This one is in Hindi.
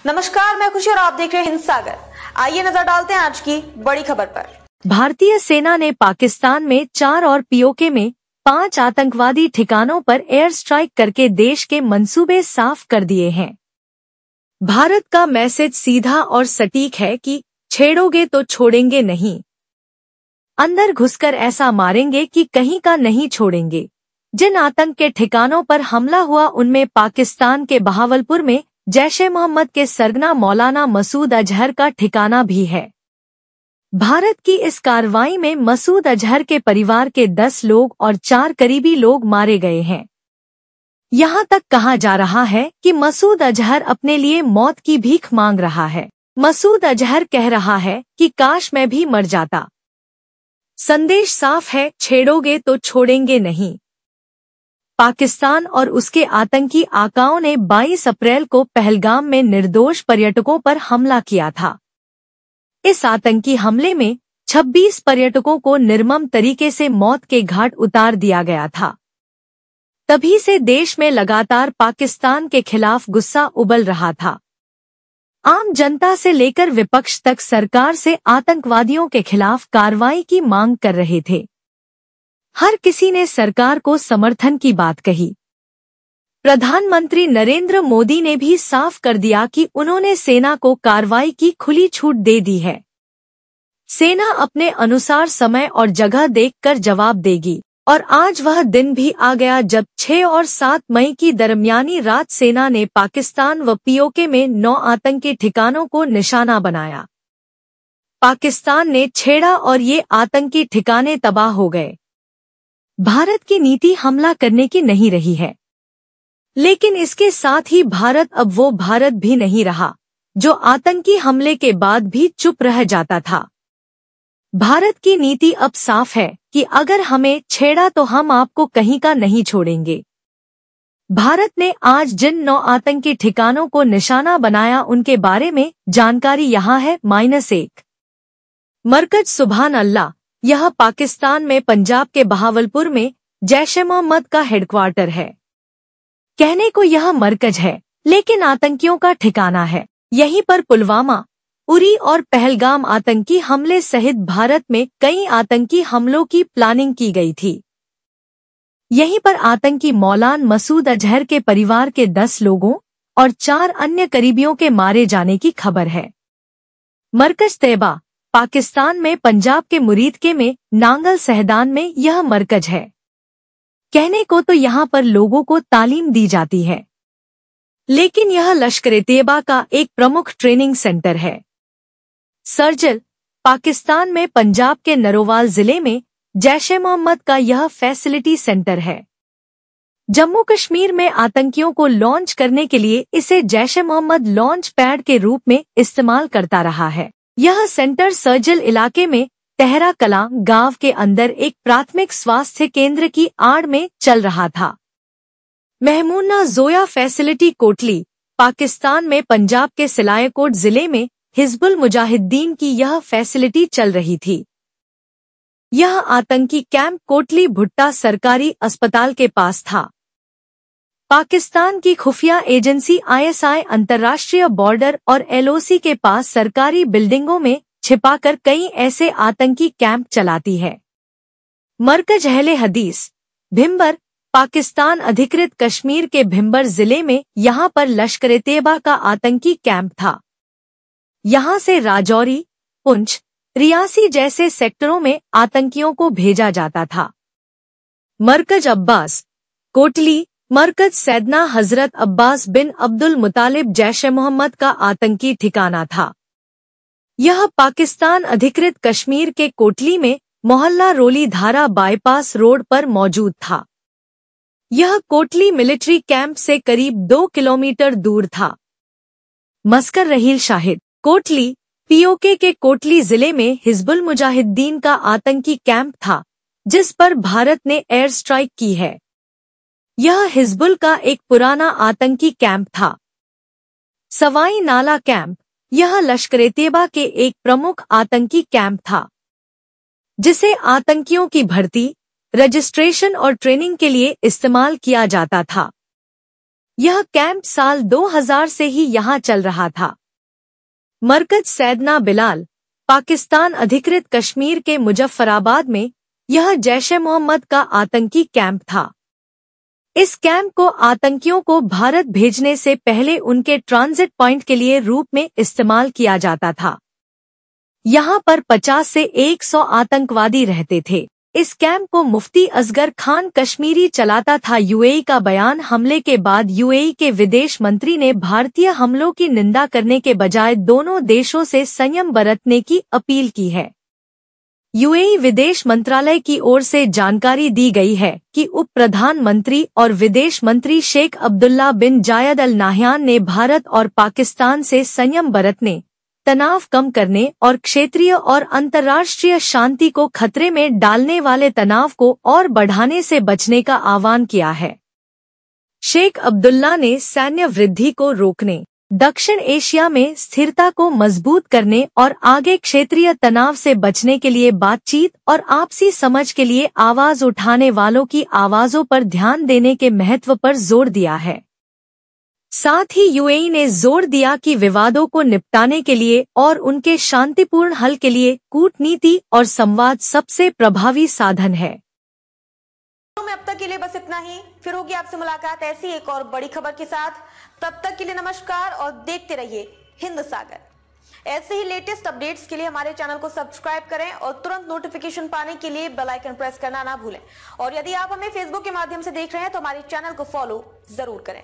नमस्कार, मैं खुशी और आप देख रहे हैं हिंद सागर। आइए नजर डालते हैं आज की बड़ी खबर पर। भारतीय सेना ने पाकिस्तान में 4 और पीओके में 5 आतंकवादी ठिकानों पर एयर स्ट्राइक करके देश के मंसूबे साफ कर दिए हैं। भारत का मैसेज सीधा और सटीक है कि छेड़ोगे तो छोड़ेंगे नहीं, अंदर घुसकर ऐसा मारेंगे कि कहीं का नहीं छोड़ेंगे। जिन आतंक के ठिकानों पर हमला हुआ उनमें पाकिस्तान के बहावलपुर में जैश-ए-मोहम्मद के सरगना मौलाना मसूद अजहर का ठिकाना भी है। भारत की इस कार्रवाई में मसूद अजहर के परिवार के 10 लोग और 4 करीबी लोग मारे गए हैं। यहाँ तक कहा जा रहा है कि मसूद अजहर अपने लिए मौत की भीख मांग रहा है। मसूद अजहर कह रहा है कि काश मैं भी मर जाता। संदेश साफ है, छेड़ोगे तो छोड़ेंगे नहीं। पाकिस्तान और उसके आतंकी आकाओं ने 22 अप्रैल को पहलगाम में निर्दोष पर्यटकों पर हमला किया था। इस आतंकी हमले में 26 पर्यटकों को निर्मम तरीके से मौत के घाट उतार दिया गया था। तभी से देश में लगातार पाकिस्तान के खिलाफ गुस्सा उबल रहा था। आम जनता से लेकर विपक्ष तक सरकार से आतंकवादियों के खिलाफ कार्रवाई की मांग कर रहे थे। हर किसी ने सरकार को समर्थन की बात कही। प्रधानमंत्री नरेंद्र मोदी ने भी साफ कर दिया कि उन्होंने सेना को कार्रवाई की खुली छूट दे दी है। सेना अपने अनुसार समय और जगह देखकर जवाब देगी और आज वह दिन भी आ गया जब 6 और 7 मई की दरमियानी रात सेना ने पाकिस्तान व पीओके में 9 आतंकी ठिकानों को निशाना बनाया। पाकिस्तान ने छेड़ा और ये आतंकी ठिकाने तबाह हो गए। भारत की नीति हमला करने की नहीं रही है, लेकिन इसके साथ ही भारत अब वो भारत भी नहीं रहा जो आतंकी हमले के बाद भी चुप रह जाता था। भारत की नीति अब साफ है कि अगर हमें छेड़ा तो हम आपको कहीं का नहीं छोड़ेंगे। भारत ने आज जिन 9 आतंकी ठिकानों को निशाना बनाया उनके बारे में जानकारी यहाँ है। -1 मरकज सुभान अल्लाह। यह पाकिस्तान में पंजाब के बहावलपुर में जैश-ए-मोहम्मद का हेडक्वार्टर है। कहने को यह मरकज है, लेकिन आतंकियों का ठिकाना है। यहीं पर पुलवामा, उरी और पहलगाम आतंकी हमले सहित भारत में कई आतंकी हमलों की प्लानिंग की गई थी। यहीं पर आतंकी मौलाना मसूद अजहर के परिवार के 10 लोगों और 4 अन्य करीबियों के मारे जाने की खबर है। मरकज तैयबा पाकिस्तान में पंजाब के मुरीदके में नांगल सहदान में यह मरकज है। कहने को तो यहाँ पर लोगों को तालीम दी जाती है, लेकिन यह लश्कर-ए-तैयबा का एक प्रमुख ट्रेनिंग सेंटर है। सर्जिल पाकिस्तान में पंजाब के नरोवाल जिले में जैश-ए-मोहम्मद का यह फैसिलिटी सेंटर है। जम्मू कश्मीर में आतंकियों को लॉन्च करने के लिए इसे जैश-ए-मोहम्मद लॉन्च पैड के रूप में इस्तेमाल करता रहा है। यह सेंटर सर्जिल इलाके में तेहरा कलां गांव के अंदर एक प्राथमिक स्वास्थ्य केंद्र की आड़ में चल रहा था। महमूना जोया फैसिलिटी कोटली पाकिस्तान में पंजाब के सिलायकोट जिले में हिजबुल मुजाहिदीन की यह फैसिलिटी चल रही थी। यह आतंकी कैंप कोटली भुट्टा सरकारी अस्पताल के पास था। पाकिस्तान की खुफिया एजेंसी ISI अंतर्राष्ट्रीय बॉर्डर और LOC के पास सरकारी बिल्डिंगों में छिपाकर कई ऐसे आतंकी कैंप चलाती है। मरकज अहले हदीस भिंबर पाकिस्तान अधिकृत कश्मीर के भिंबर जिले में यहाँ पर लश्कर-ए-तैयबा का आतंकी कैंप था। यहाँ से राजौरी, पुंछ, रियासी जैसे सेक्टरों में आतंकियों को भेजा जाता था। मरकज अब्बास कोटली मरकज सैदना हजरत अब्बास बिन अब्दुल मुतालिब जैश-ए-मोहम्मद का आतंकी ठिकाना था। यह पाकिस्तान अधिकृत कश्मीर के कोटली में मोहल्ला रोली धारा बाईपास रोड पर मौजूद था। यह कोटली मिलिट्री कैंप से करीब 2 किलोमीटर दूर था। मस्कर रहील शाहिद कोटली पीओके के कोटली जिले में हिजबुल मुजाहिदीन का आतंकी कैंप था, जिस पर भारत ने एयर स्ट्राइक की है। यह हिजबुल का एक पुराना आतंकी कैंप था। सवाई नाला कैंप यह लश्कर-ए-तैयबा के एक प्रमुख आतंकी कैंप था, जिसे आतंकियों की भर्ती, रजिस्ट्रेशन और ट्रेनिंग के लिए इस्तेमाल किया जाता था। यह कैंप साल 2000 से ही यहाँ चल रहा था। मरकज सैदना बिलाल, पाकिस्तान अधिकृत कश्मीर के मुजफ्फराबाद में यह जैश-ए-मोहम्मद का आतंकी कैंप था। इस कैंप को आतंकियों को भारत भेजने से पहले उनके ट्रांजिट पॉइंट के लिए रूप में इस्तेमाल किया जाता था। यहाँ पर 50 से 100 आतंकवादी रहते थे। इस कैंप को मुफ्ती असगर खान कश्मीरी चलाता था। यूएई का बयान। हमले के बाद यूएई के विदेश मंत्री ने भारतीय हमलों की निंदा करने के बजाय दोनों देशों से संयम बरतने की अपील की है। यूएई विदेश मंत्रालय की ओर से जानकारी दी गई है कि उप प्रधानमंत्री और विदेश मंत्री शेख अब्दुल्ला बिन जायद अल नाह्यान ने भारत और पाकिस्तान से संयम बरतने, तनाव कम करने और क्षेत्रीय और अंतर्राष्ट्रीय शांति को खतरे में डालने वाले तनाव को और बढ़ाने से बचने का आह्वान किया है। शेख अब्दुल्ला ने सैन्य वृद्धि को रोकने, दक्षिण एशिया में स्थिरता को मजबूत करने और आगे क्षेत्रीय तनाव से बचने के लिए बातचीत और आपसी समझ के लिए आवाज उठाने वालों की आवाजों पर ध्यान देने के महत्व पर जोर दिया है। साथ ही यूएई ने जोर दिया कि विवादों को निपटाने के लिए और उनके शांतिपूर्ण हल के लिए कूटनीति और संवाद सबसे प्रभावी साधन है। अब तक के लिए बस इतना ही। फिर होगी आपसे मुलाकात ऐसी एक और बड़ी खबर के साथ। तब तक के लिए नमस्कार और देखते रहिए हिंद सागर। ऐसे ही लेटेस्ट अपडेट्स के लिए हमारे चैनल को सब्सक्राइब करें और तुरंत नोटिफिकेशन पाने के लिए बेल आइकन प्रेस करना ना भूलें। और यदि आप हमें फेसबुक के माध्यम से देख रहे हैं तो हमारे चैनल को फॉलो जरूर करें।